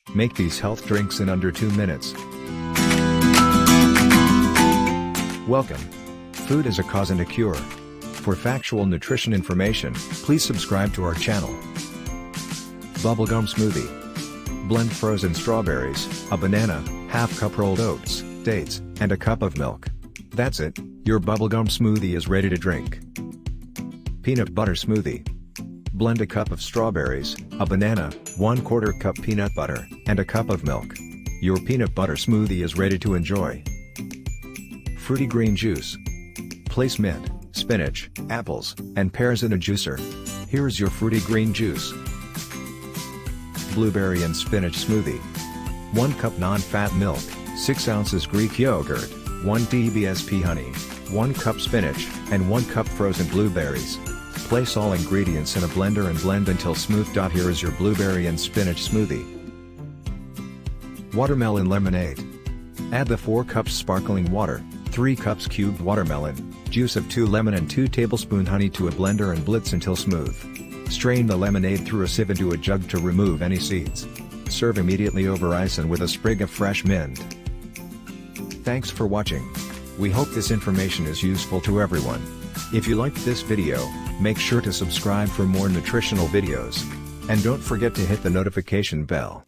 Make these health drinks in under 2 minutes. Welcome. Food is a cause and a cure. For factual nutrition information, please subscribe to our channel. Bubblegum Smoothie. Blend frozen strawberries, a banana, half cup rolled oats, dates, and a cup of milk. That's it, your bubblegum smoothie is ready to drink. Peanut butter smoothie. Blend a cup of strawberries, a banana, 1/4 cup peanut butter, and a cup of milk. Your peanut butter smoothie is ready to enjoy. Fruity green juice. Place mint, spinach, apples, and pears in a juicer. Here's your fruity green juice. Blueberry and spinach smoothie. 1 cup non-fat milk, 6 ounces Greek yogurt, 1 TBSP honey, 1 cup spinach, and 1 cup frozen blueberries. Place all ingredients in a blender and blend until smooth. Here is your blueberry and spinach smoothie. Watermelon lemonade. Add the 4 cups sparkling water, 3 cups cubed watermelon, juice of 2 lemon and 2 tablespoon honey to a blender and blitz until smooth. Strain the lemonade through a sieve into a jug to remove any seeds. Serve immediately over ice and with a sprig of fresh mint. Thanks for watching. We hope this information is useful to everyone. If you liked this video, make sure to subscribe for more nutritional videos. And don't forget to hit the notification bell.